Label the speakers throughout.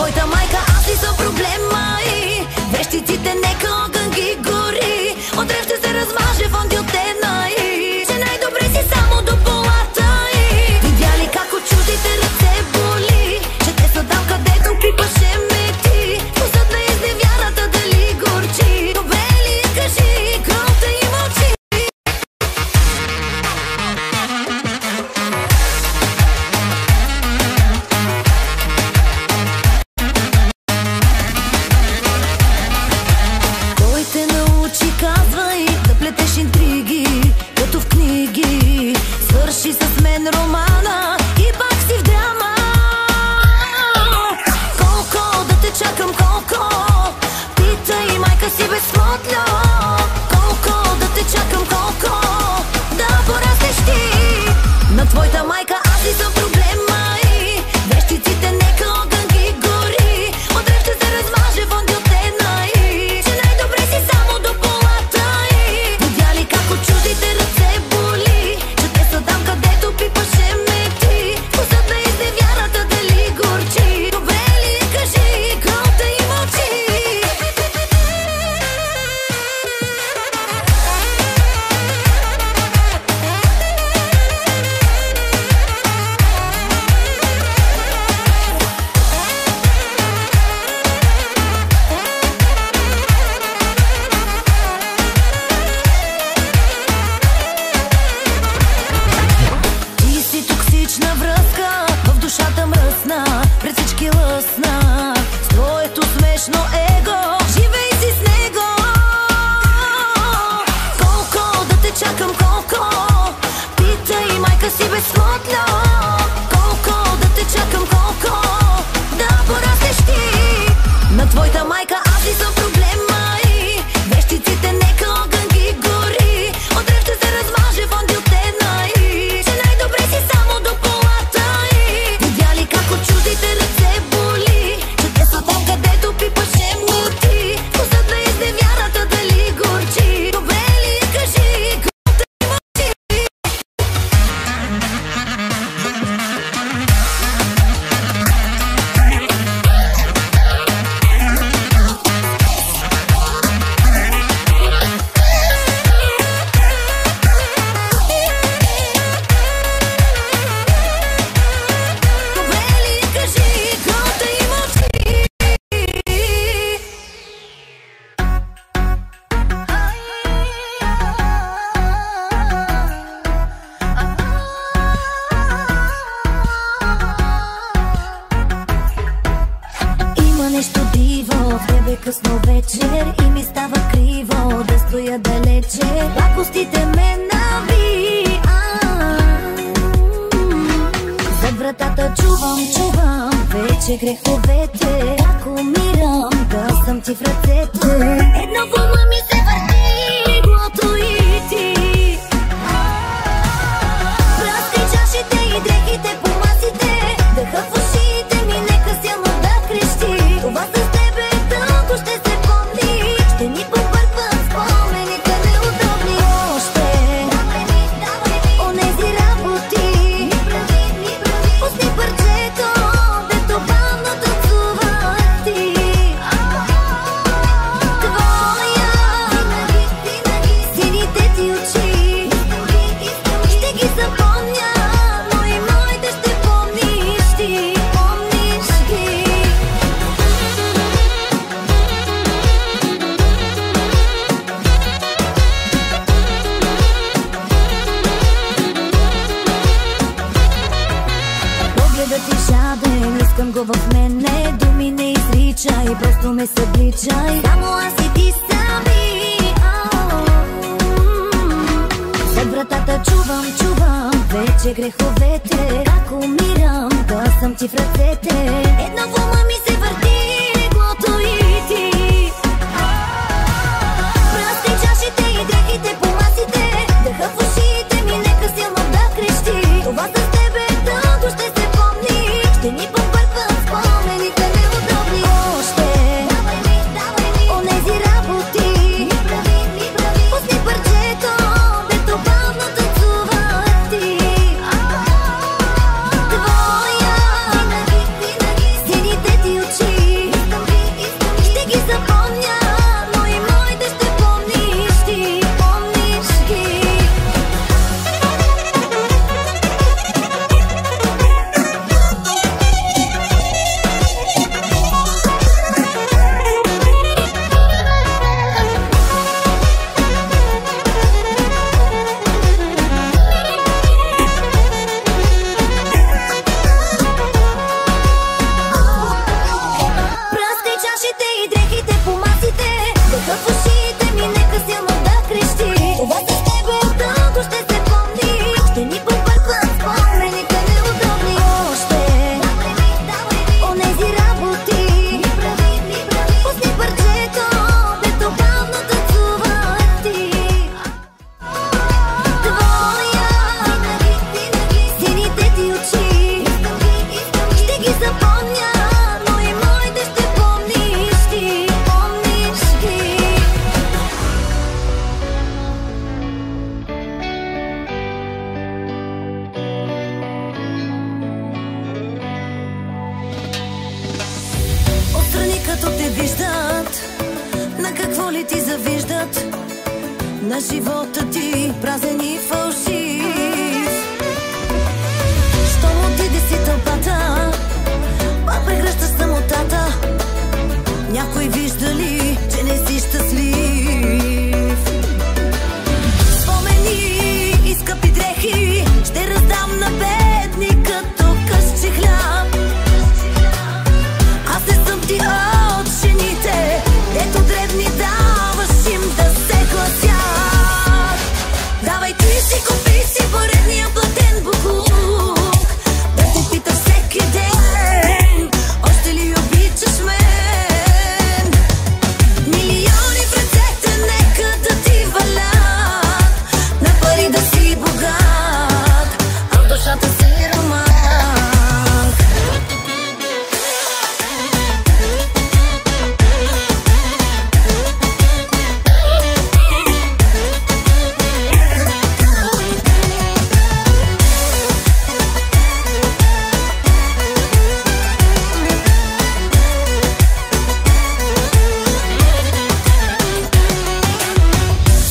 Speaker 1: твоята майка аз ли съм проблема и вещиците нека огън ги гори. Отрев ще се размаже фондиотена и че най-добре си само до полата и видя ли как от чуждите ръце боли, че те са там където пипаше мети. Вкусът на изневярата дали горчи, добре ли кажи, кръвта и мълчи. Кой те научи, казвай, да плетеш интриги, като в книги? Свърши с мен романа и пак си в драма. Колко да те чакам, колко? Питай майка си безплотно. Колко да те чакам, колко? Да пораснеш ти. На твоята майка аз ли съм проблема и вещиците нека огън ги гори. Отрев ще се размаже фондиотена и че най-добре си само до полата и видя ли как от чуждите ръце боли, че те са там където пипаше мети. Вкусът на изневярата дали горчи, добре ли кажи, кръвта и мълчи. Ти си токсична връзка, в душата мръсна, пред всички лъсна. С твоето смешно его, живей си с него. Колко да те чакам, колко? Питай майка си безплотно. Колко да те чакам, колко? Да пораснеш ти. На твоята майка аз ли съм проблема и вещиците нека огън ги гори. Отрев ще се размаже фондиотена и че най-добре си само до полата и видя ли как от чуждите ръце боли, че те са там където пипаше мути. Вкусът на изневярата дали горчи, добре ли кажи, кръвта и мълчи. Добре ли кажи, кръвта и мълчи. Има нещо диво в тебе късно вечер и ми става криво да стоя далече. Пакостите ме навият. Зад вратата чувам вече греховете. Как умирам да съм ти в ръцете. Едно в ума ми се върти иглото и ти. Празни чашите и дрехите по масите. Дъхът в ушите ми нека силно да крещи. Това с тебе дълго ще се помни. Ще ни побъркват спомените неудобни. Още онези работи. Пусни парчето, дето бавно танцуваш ти. Твоя сините ти очи ще ги запомня, но и моите ще помниш ти. Помниш ги. Погледът ти жаден, искам го в мене. Думи не изричай, просто ме събличай. Само аз и ти сами. Зад вратата чувам вече греховете. Как умирам да съм ти в ръцете. Едно в ума ми се върти леглото и ти. Празни чашите и дрехите по масите. Дъхът в ушите ми нека силно да крещи. Това с тебе дълго ще се помни. Ще ни побъркват спомените неудобни. Още онези работи. Пусни парчето, дето бавно танцуваш ти. Твоя сините ти очи на живота ти, празен и фалшив. Щом отиде си тълпата, пак прегръщаш самотата. Някой вижда ли, че не си щастлив? Спомени и скъпи дрехи ще раздам на бедни като късче хляб. Аз не съм ти от жените, дето дребни даваш им да се гласят. Давай ти си, купи си поредния платен буклук, да те пита всеки ден, още ли обичаш мен? Милиони в ръцете нека да ти валят, на пари да си богат, а в душата си роман.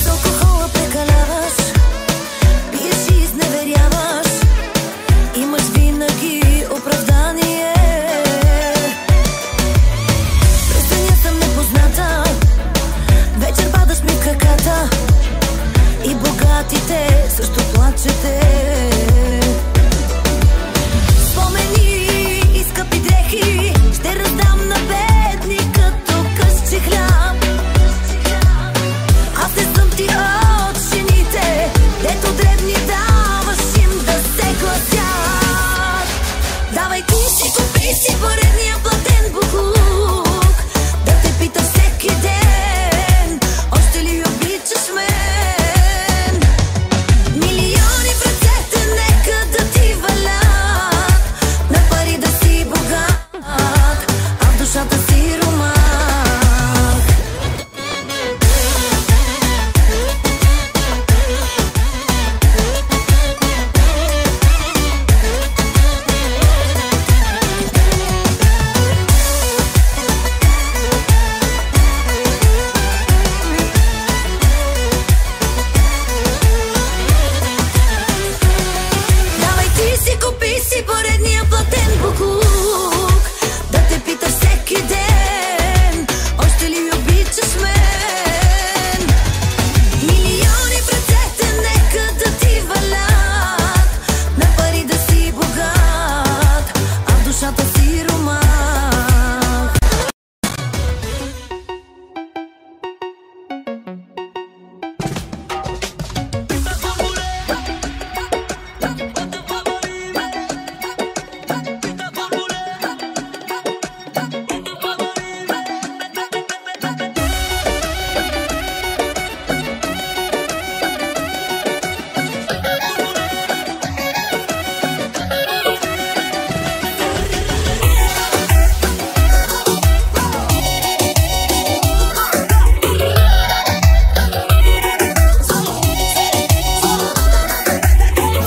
Speaker 1: С алкохола прекаляваш, пиеш и изневеряваш, имаш винаги оправдание. През деня съм непозната, вечер падаш ми в краката, и богатите също плачете. Спомени и скъпи дрехи ще раздам на бедни като късче хляб. Аз не съм ти от жените, дето дребни даваш им да се гласят. Давай ти си, купи си поредния платен буклук, да те пита всеки ден, още ли обичаш мен? Милиони в ръцете нека да ти валят, на пари да си богат, а в душата си роман. Давай ти си, купи си поредния платен буклук, да те пита всеки ден, още ли обичаш мен? Милиони в ръцете нека да ти валят, на пари да си богат, а в душата си роман.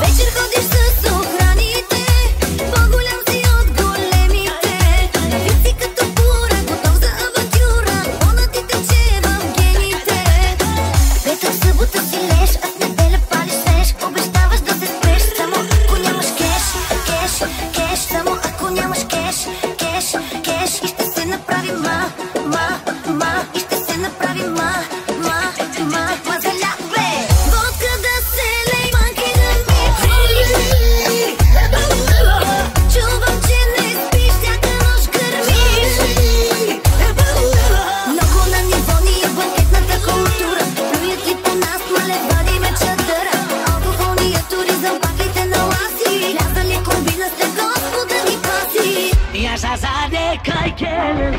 Speaker 1: Вечер ходиш с охраните, по-голям си от големите. Навит си като бура, готов за авантюра, она ти тече в гените. Петък, събота си леш, а в неделя палиш свеж. Обещаваш да се спреш, само ако нямаш кеш. Кеш, кеш, само ако нямаш кеш. Кеш, кеш, и ще се направи и ще се направи мазаляк, бе. Водка да се лей, манки да ми холи. Чувам, че не спиш, всяка нощ гърмиш. Много на ниво ни е банкетната култура. Плюят ли по нас, мале, вадиме чадъра. Алкохолния туризъм, паките на ласи. Лязали комбина, след Господа ни паси.
Speaker 2: Ja sa sa de kai kelen